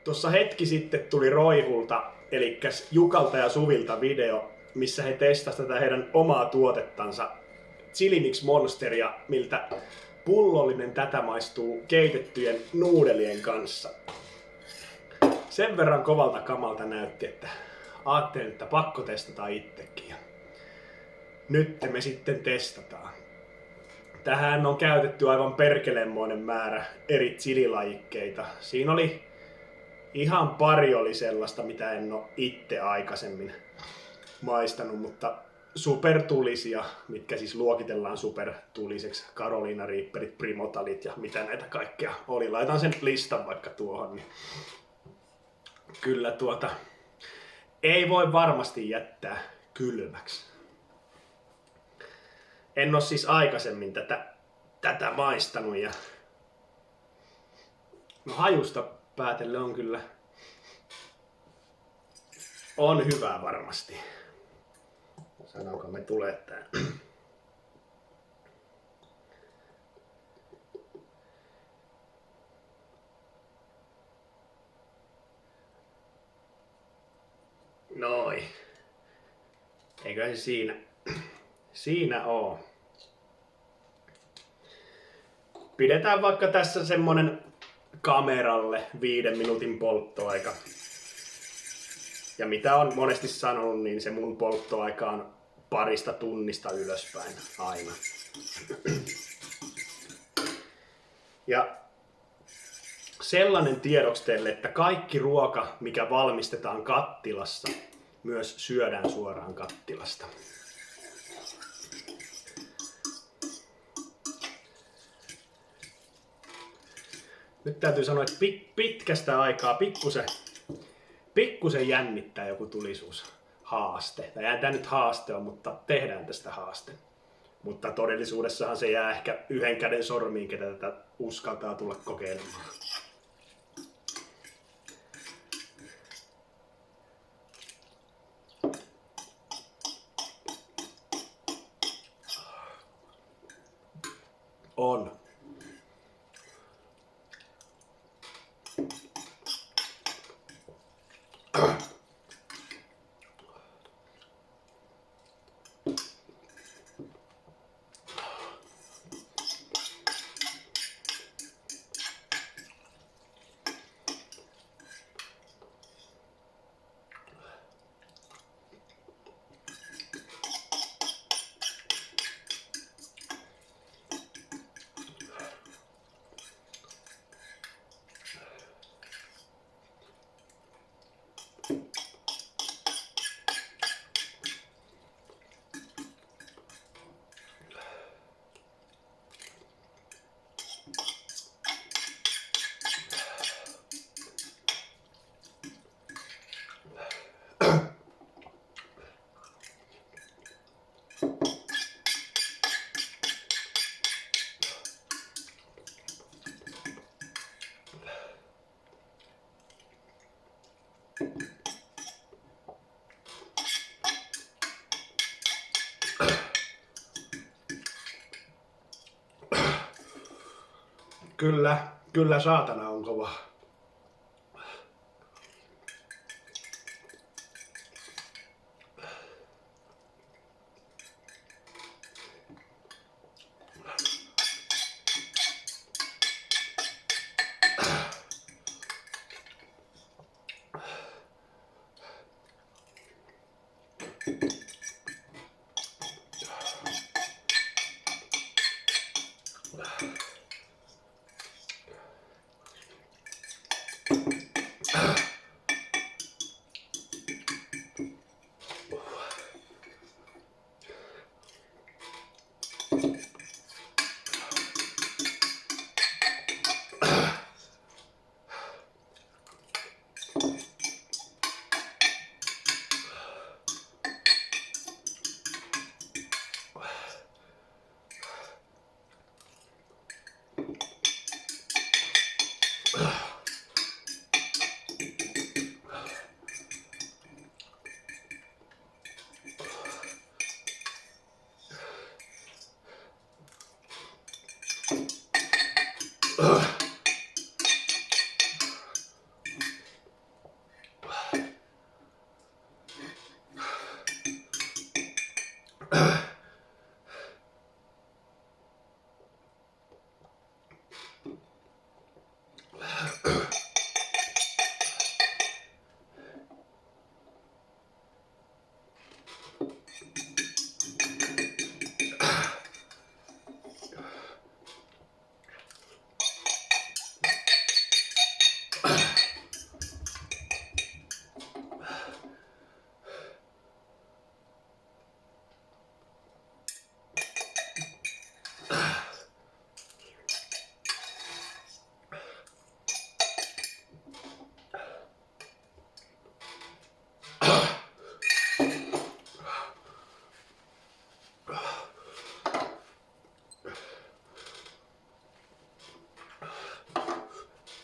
Tuossa hetki sitten tuli Roihulta, eli Jukalta ja Suvilta video, missä he testasivat tätä heidän omaa tuotettansa Chili Mix Monsteria, miltä pullollinen tätä maistuu keitettyjen nuudelien kanssa. Sen verran kovalta kamalta näytti, että ajattelin, että pakko testata itsekin. Ja nyt me sitten testataan. Tähän on käytetty aivan perkelemmoinen määrä eri chililajikkeita. Siinä oli ihan pari oli sellaista, mitä en ole itse aikaisemmin maistanut, mutta supertulisia, mitkä siis luokitellaan supertuliseksi, Carolina Reaperit, Primotalit ja mitä näitä kaikkea oli. Laitan sen listan vaikka tuohon, niin kyllä ei voi varmasti jättää kylmäksi. En ole siis aikaisemmin tätä maistanut ja no hajusta päätellen on kyllä on hyvää varmasti. Sanoinko me tulee tää. Noin. Eiköhän se siinä oo. Pidetään vaikka tässä semmonen kameralle 5 minuutin polttoaika. Ja mitä on monesti sanonut, niin se mun polttoaika on parista tunnista ylöspäin aina. Ja sellainen tiedoksi teille, että kaikki ruoka, mikä valmistetaan kattilassa, myös syödään suoraan kattilasta. Nyt täytyy sanoa, että pitkästä aikaa pikkusen jännittää joku tulisuushaaste. Tai tämä nyt haaste on, mutta tehdään tästä haaste. Mutta todellisuudessahan se jää ehkä yhden käden sormiin, ketä tätä uskaltaa tulla kokeilemaan. On. Kyllä saatana on kova.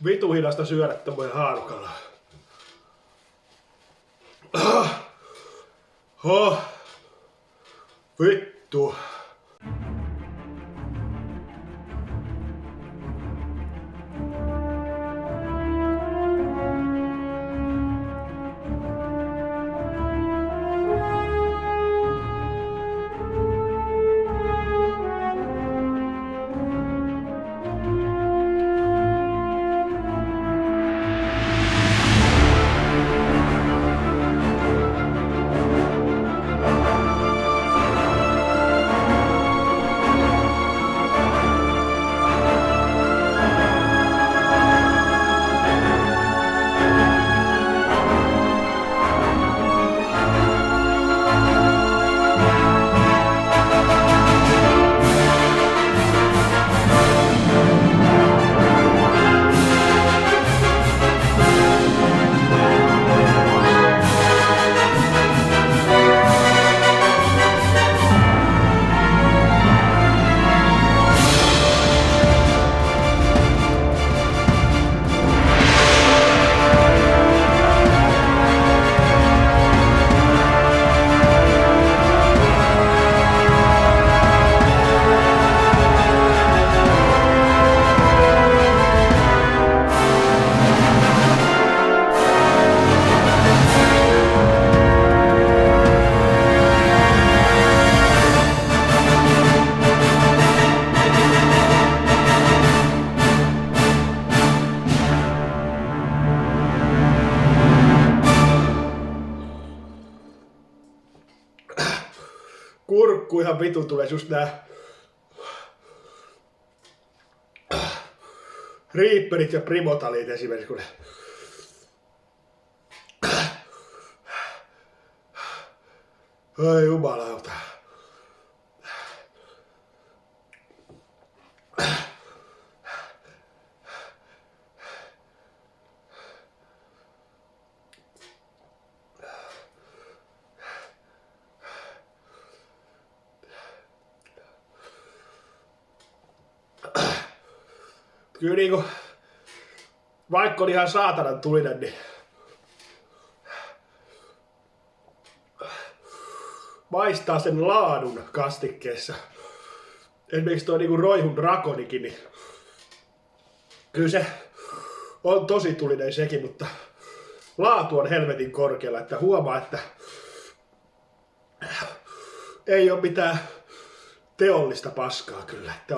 Vitu hidasta syödä tommoinen haarukalla. Vittu. Kurkku ihan vitun tulee just nää Reaperit ja Primotalit esimerkiksi, kun ne ai jumalauta. Kyllä niinku, vaikka on ihan saatanan tulinen, niin maistaa sen laadun kastikkeessa. Esimerkiksi toi niinku roihun drakonikin, niin kyllä se on tosi tulinen sekin, mutta laatu on helvetin korkealla, että huomaa, että ei ole mitään teollista paskaa kyllä, että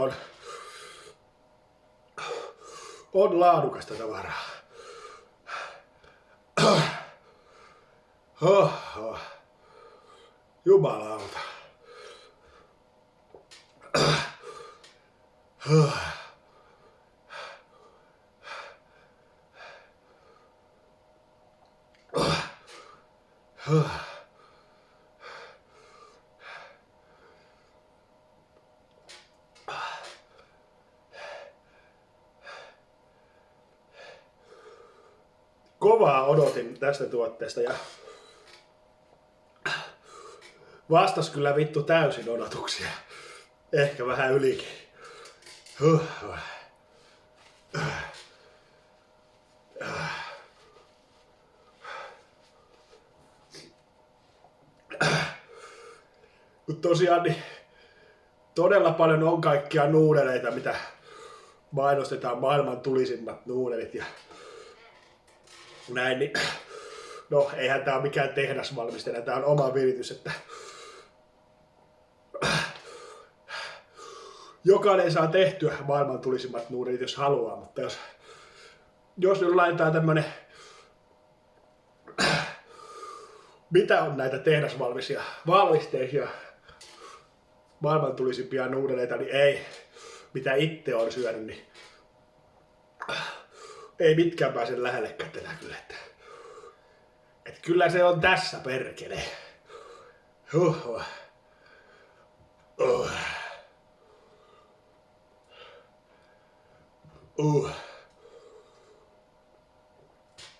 on laadukasta tavaraa. Jumalauta. Kovaa odotin tästä tuotteesta ja vastas kyllä vittu täysin odotuksia. Ehkä vähän ylikin. Mutta tosiaan niin todella paljon on kaikkia nuudeleita, mitä mainostetaan maailman tulisimmat nuudelit ja näin, niin no eihän tää ole mikään tehdasvalmiste, tää on oma viritys, että jokainen saa tehtyä maailman tulisimmat nuudelit, jos haluaa, mutta jos nyt laitetaan tämmönen, mitä on näitä valmisteisia maailman tulisimpia nuudeleita, niin ei, mitä itse on syönyt, niin ei mitkään pääse lähellekään tätä kyllä, että kyllä se on tässä perkele.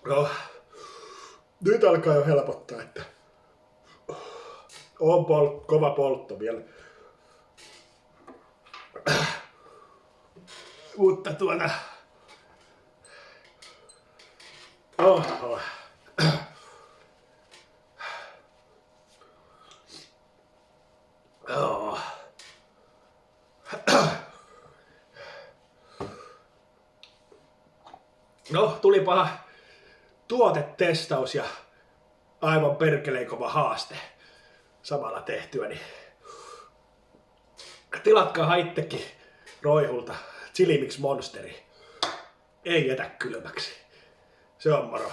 No, nyt alkaa jo helpottaa, että on kova poltto vielä. Mutta Oh. Oh. No, tulipahan tuotetestaus ja aivan perkeleen kova haaste samalla tehtyä, niin tilatkaa itsekin Roihulta Chili Mix Monsteri. Ei jätä kylmäksi. Se on moro.